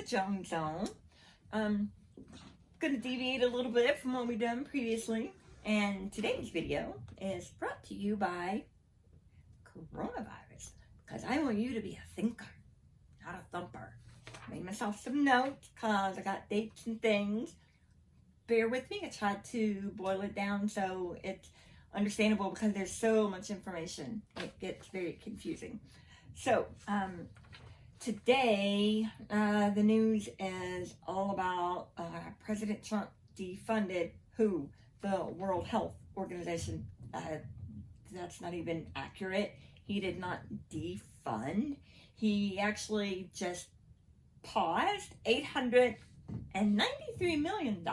Jones Zone. Going to deviate a little bit from what we've done previously, and today's video is brought to you by coronavirus, because I want you to be a thinker, not a thumper. Made myself some notes because I got dates and things. Bear with me. I tried to boil it down so it's understandable because there's so much information. It gets very confusing. So, today, the news is all about President Trump defunded WHO, the World Health Organization. That's not even accurate. He did not defund. He actually just paused $893 million.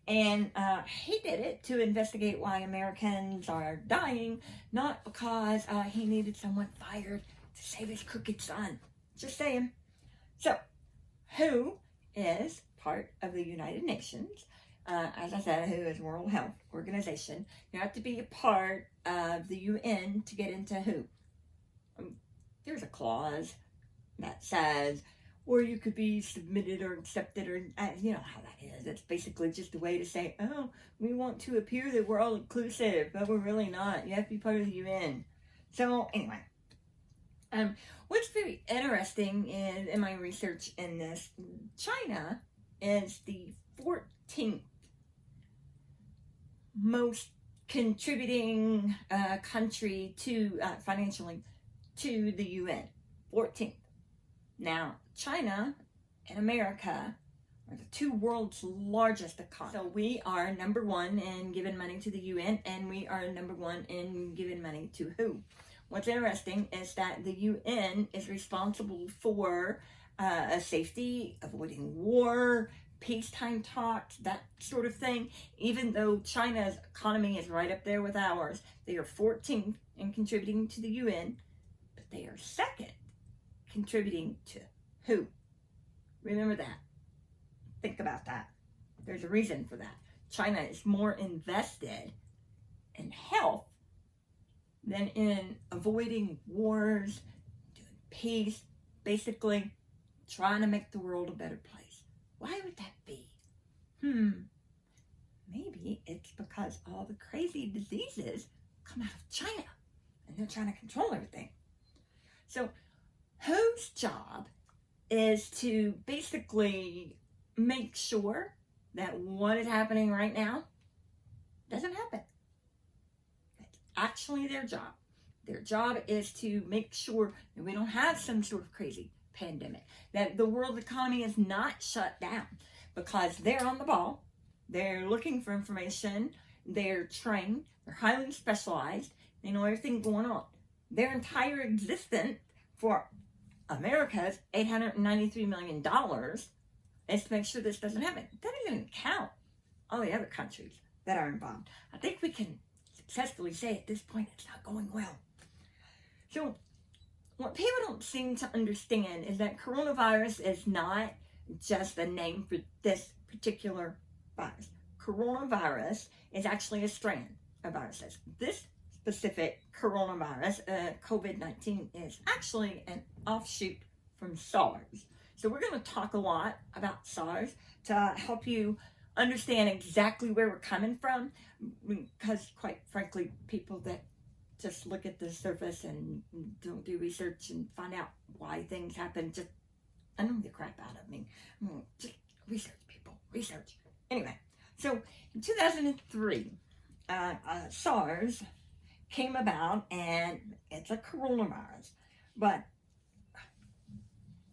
And he did it to investigate why Americans are dying, not because he needed someone fired to save his crooked son. Just saying. So, WHO is part of the United Nations. As I said, WHO is World Health Organization. You have to be a part of the UN to get into WHO. There's a clause that says, or you could be submitted or accepted, or you know how that is. It's basically just a way to say, oh, we want to appear that we're all inclusive, but we're really not. You have to be part of the UN. So anyway, what's very interesting in my research in this, China is the 14th most contributing country to financially to the UN. 14th. Now, China and America are the two world's largest economies. So we are number one in giving money to the UN, and we are number one in giving money to WHO. What's interesting is that the UN is responsible for safety, avoiding war, peacetime talks, that sort of thing. Even though China's economy is right up there with ours, they are 14th in contributing to the UN, but they are second contributing to WHO. Remember that. Think about that. There's a reason for that. China is more invested in health than in avoiding wars, doing peace, basically trying to make the world a better place. Why would that be? Maybe it's because all the crazy diseases come out of China and they're trying to control everything. So WHO's job is to basically make sure that what is happening right now doesn't happen. That's actually their job. Their job is to make sure that we don't have some sort of crazy pandemic, that the world economy is not shut down, because they're on the ball, they're looking for information, they're trained, they're highly specialized, they know everything going on. Their entire existence for America's $893 million is to make sure this doesn't happen. That doesn't even count all the other countries that are involved. I think we can successfully say at this point it's not going well. So what people don't seem to understand is that coronavirus is not just a name for this particular virus. Coronavirus is actually a strand of viruses. This specific coronavirus, COVID-19, is actually an offshoot from SARS. So we're going to talk a lot about SARS to help you understand exactly where we're coming from, because quite frankly, people that just look at the surface and don't do research and find out why things happen just annoy the crap out of me. Just research, people, research. Anyway, so in 2003, SARS came about, and it's a coronavirus. But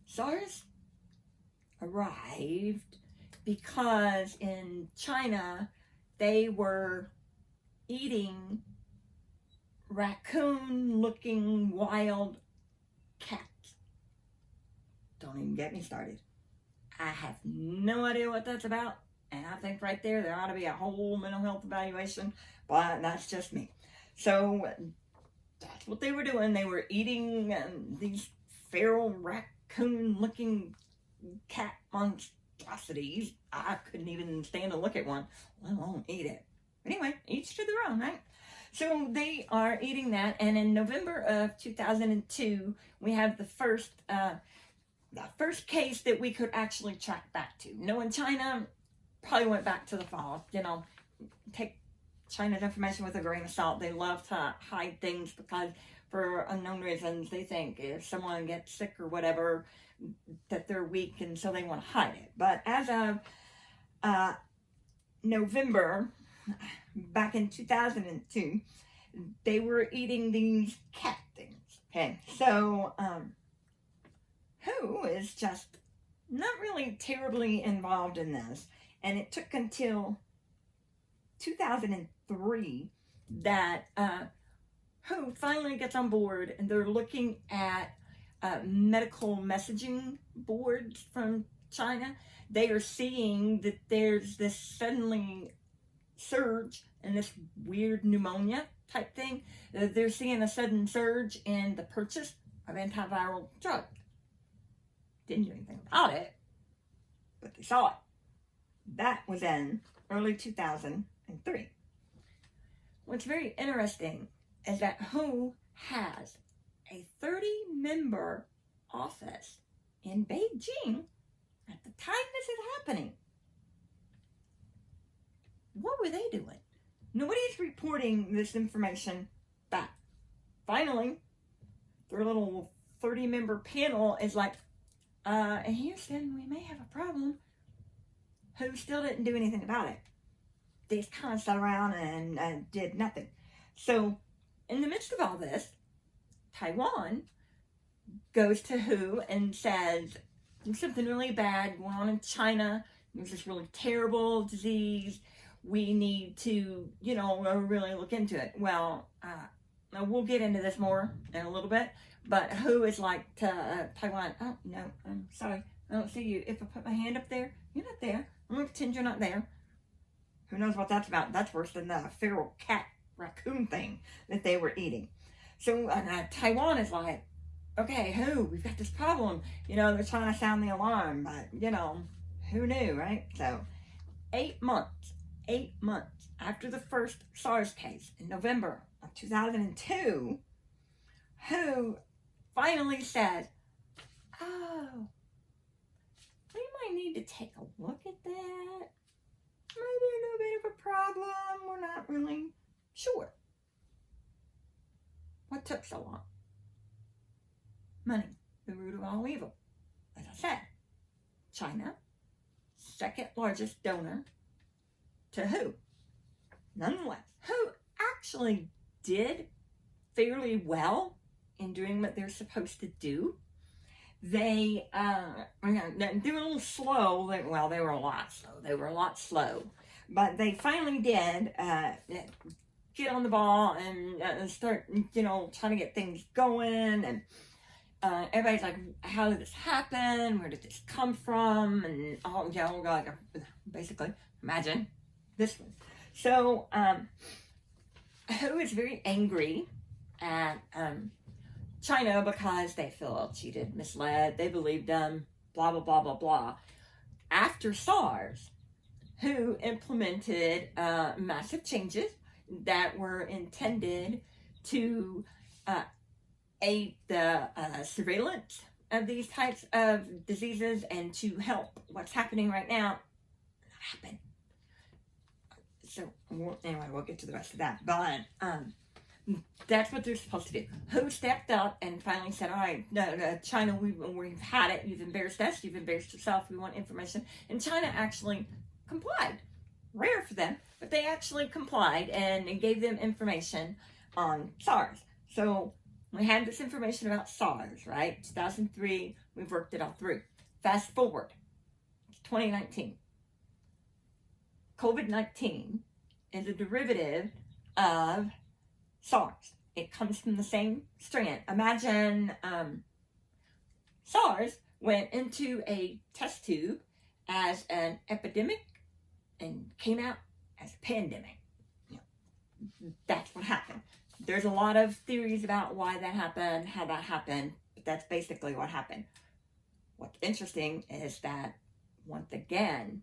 SARS arrived because in China they were eating raccoon-looking wild cats. Don't even get me started. I have no idea what that's about, and I think right there ought to be a whole mental health evaluation, but that's just me. So that's what they were doing. They were eating these feral raccoon-looking cat monstrosities. I couldn't even stand to look at one, let alone eat it. Anyway, each to their own, right? So they are eating that, and in November of 2002, we have the first the first case that we could actually track back to. Knowing China, probably went back to the fall. You know, take China's information with a grain of salt. They love to hide things because for unknown reasons they think if someone gets sick or whatever that they're weak, and so they want to hide it. But as of November, back in 2002, they were eating these cat things. Okay, so WHO is just not really terribly involved in this, and it took until 2003 that WHO finally gets on board, and they're looking at medical messaging boards from China. They are seeing that there's this suddenly surge in this weird pneumonia type thing. They're seeing a sudden surge in the purchase of antiviral drugs. Didn't do anything about it, but they saw it. That was in early 2003. What's very interesting is that WHO has a 30-member office in Beijing at the time this is happening. What were they doing? Nobody's reporting this information back. Finally, their little 30-member panel is like, in Houston, we may have a problem. WHO still didn't do anything about it. They just kind of sat around and did nothing. So, in the midst of all this, Taiwan goes to WHO and says, there's something really bad going on in China. There's this really terrible disease. We need to, really look into it. Well, we'll get into this more in a little bit. But WHO is like to Taiwan, oh, no, I'm sorry. I don't see you. If I put my hand up there, you're not there. I'm going to pretend you're not there. Who knows what that's about? That's worse than the feral cat raccoon thing that they were eating. So Taiwan is like, okay, WHO, we've got this problem. They're trying to sound the alarm, but, who knew, right? So 8 months after the first SARS case in November of 2002, WHO finally said, oh, we might need to take a look at that. Maybe a little bit of a problem. We're not really sure. What took so long? Money, the root of all evil. As I said, China, second largest donor to WHO. Nonetheless, WHO actually did fairly well in doing what they're supposed to do. They were a little slow. They were a lot slow. They were a lot slow. But they finally did get on the ball and start, trying to get things going. And everybody's like, how did this happen? Where did this come from? And basically, imagine this one. So, WHO is very angry at China because they feel cheated, misled, they believed them, blah, blah, blah, blah, blah. After SARS, WHO implemented massive changes that were intended to aid the surveillance of these types of diseases and to help what's happening right now happen. So, anyway, we'll get to the rest of that. But that's what they're supposed to do. WHO stepped up and finally said, all right, China, we've had it. You've embarrassed us. You've embarrassed yourself. We want information. And China actually complied. Rare for them, but they actually complied and gave them information on SARS. So we had this information about SARS, right? 2003, we've worked it all through. Fast forward, 2019. COVID-19 is a derivative of SARS. It comes from the same strand. Imagine SARS went into a test tube as an epidemic and came out as a pandemic. That's what happened. There's a lot of theories about why that happened, how that happened, but that's basically what happened. What's interesting is that, once again,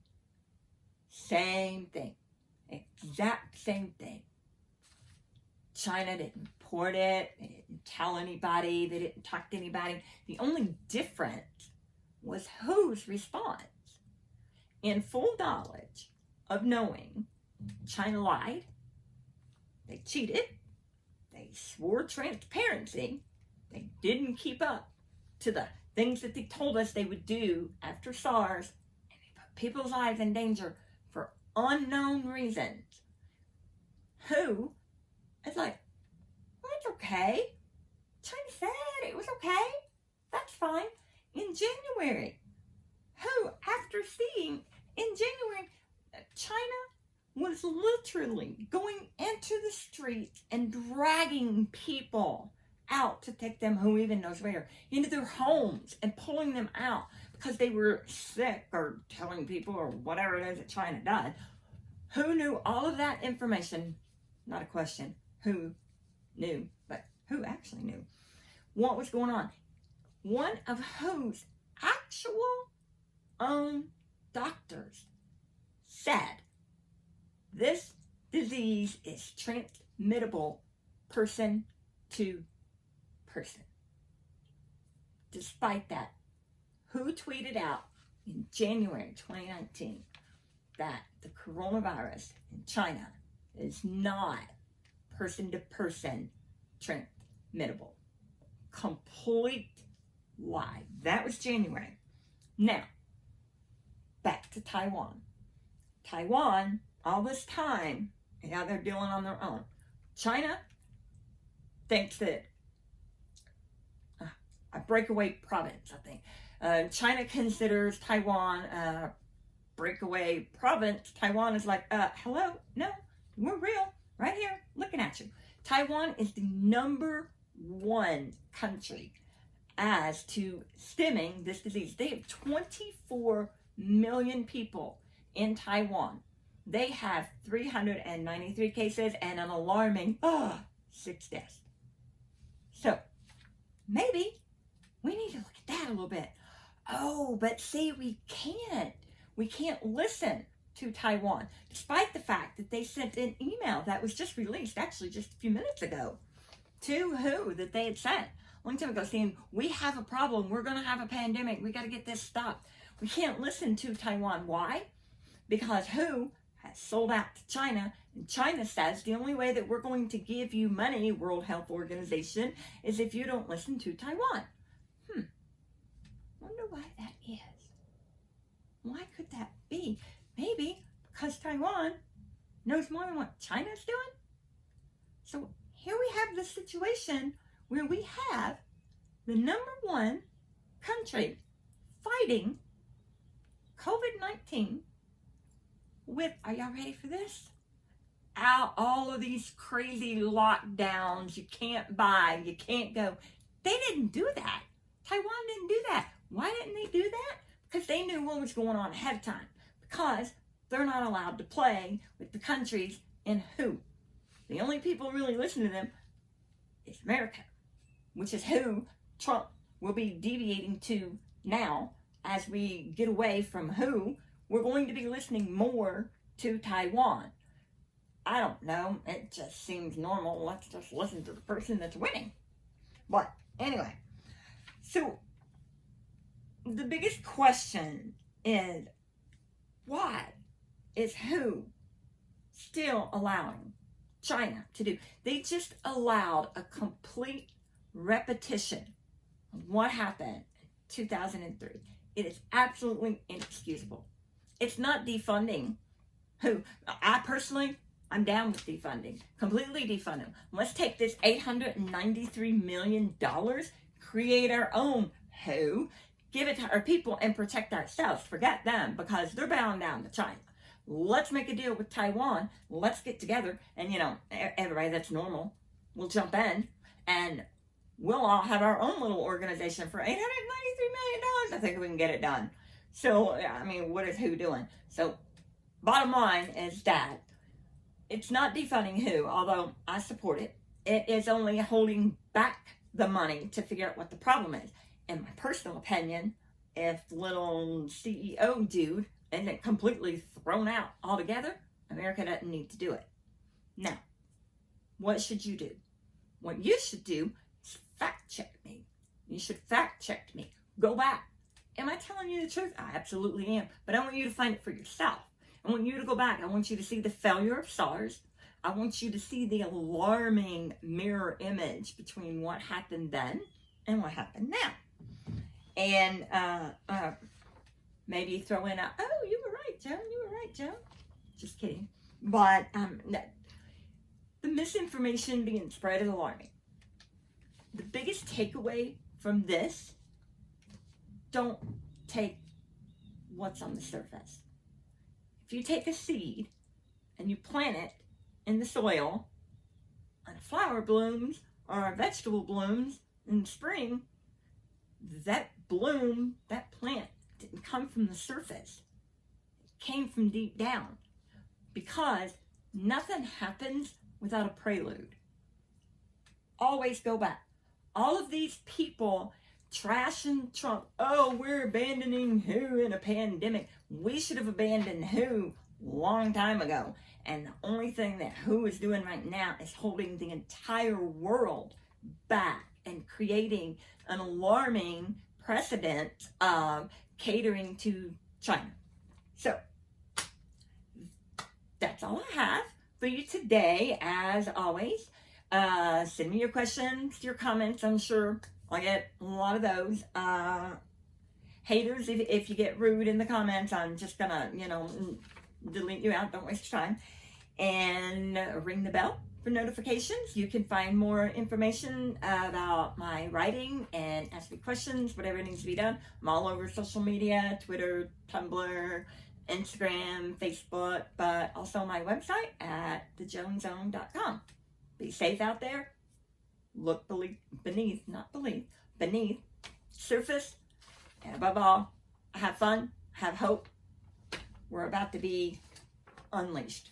same thing. Exact same thing. China didn't report it. They didn't tell anybody. They didn't talk to anybody. The only difference was WHO's response. In full knowledge of knowing China lied, they cheated, they swore transparency, they didn't keep up to the things that they told us they would do after SARS, and they put people's lives in danger for unknown reasons. WHO is like, well, it's okay. China said it was okay. That's fine. In January, WHO, after seeing in January, China was literally going into the streets and dragging people out to take them, who even knows where, into their homes and pulling them out because they were sick or telling people or whatever it is that China does. Who knew all of that information? Not a question. Who knew, but who actually knew what was going on? One of WHO's actual own doctors said this disease is transmittable person to person. Despite that, WHO tweeted out in January 2019 that the coronavirus in China is not person-to-person transmittable. Complete lie. That was January. Now, back to Taiwan. Taiwan, all this time, yeah, they're dealing on their own. China thinks that a breakaway province, I think. China considers Taiwan a breakaway province. Taiwan is like, hello, no, we're real, right here, looking at you. Taiwan is the number one country as to stemming this disease. They have 24 million people in Taiwan. They have 393 cases and an alarming 6 deaths. So maybe we need to look at that a little bit. Oh, but see, we can't. We can't listen to Taiwan, despite the fact that they sent an email that was just released, actually just a few minutes ago, to WHO that they had sent a long time ago saying, we have a problem, we're going to have a pandemic, we got to get this stopped. We can't listen to Taiwan. Why? Because WHO has sold out to China, and China says the only way that we're going to give you money, World Health Organization, is if you don't listen to Taiwan. Wonder why that is. Why could that be? Maybe because Taiwan knows more than what China's doing. So here we have the situation where we have the number one country fighting COVID-19 with, are y'all ready for this? All of these crazy lockdowns, you can't buy, you can't go. They didn't do that. Taiwan didn't do that. Why didn't they do that? Because they knew what was going on ahead of time. Because they're not allowed to play with the countries in WHO. The only people really listening to them is America, which is who Trump will be deviating to now as we get away from WHO. We're going to be listening more to Taiwan. I don't know. It just seems normal. Let's just listen to the person that's winning. But anyway, so the biggest question is, why is WHO still allowing China to do? They just allowed a complete repetition of what happened in 2003. It is absolutely inexcusable. It's not defunding WHO. I'm down with defunding. Completely defund them. Let's take this $893 million, create our own WHO, give it to our people, and protect ourselves. Forget them, because they're bound down to China. Let's make a deal with Taiwan. Let's get together, and everybody that's normal will jump in, and we'll all have our own little organization for $893 million. I think we can get it done. So, what is WHO doing? So, bottom line is that it's not defunding WHO, although I support it. It is only holding back the money to figure out what the problem is. In my personal opinion, if little CEO dude isn't completely thrown out altogether, America doesn't need to do it. Now, what should you do? What you should do is fact check me. You should fact check me. Go back Am I telling you the truth? I absolutely am. But I want you to find it for yourself. I want you to go back. I want you to see the failure of SARS. I want you to see the alarming mirror image between what happened then and what happened now. And maybe throw in a, oh, you were right, Joan. You were right, Joan. Just kidding. But the misinformation being spread is alarming. The biggest takeaway from this, don't take what's on the surface. If you take a seed and you plant it in the soil and a flower blooms or a vegetable blooms in spring, that bloom, that plant didn't come from the surface. It came from deep down, because nothing happens without a prelude. Always go back. All of these people trashing Trump. Oh, we're abandoning WHO in a pandemic. We should have abandoned WHO a long time ago. And the only thing that WHO is doing right now is holding the entire world back and creating an alarming precedent of catering to China. So, that's all I have for you today. As always, send me your questions, your comments. I'm sure I'll get a lot of those. Haters, if you get rude in the comments, I'm just gonna, delete you out. Don't waste your time. And ring the bell for notifications. You can find more information about my writing and ask me questions, whatever needs to be done. I'm all over social media, Twitter, Tumblr, Instagram, Facebook, but also my website at thejoanzone.com. Be safe out there. Look beneath, surface, and above all, have fun, have hope. We're about to be unleashed.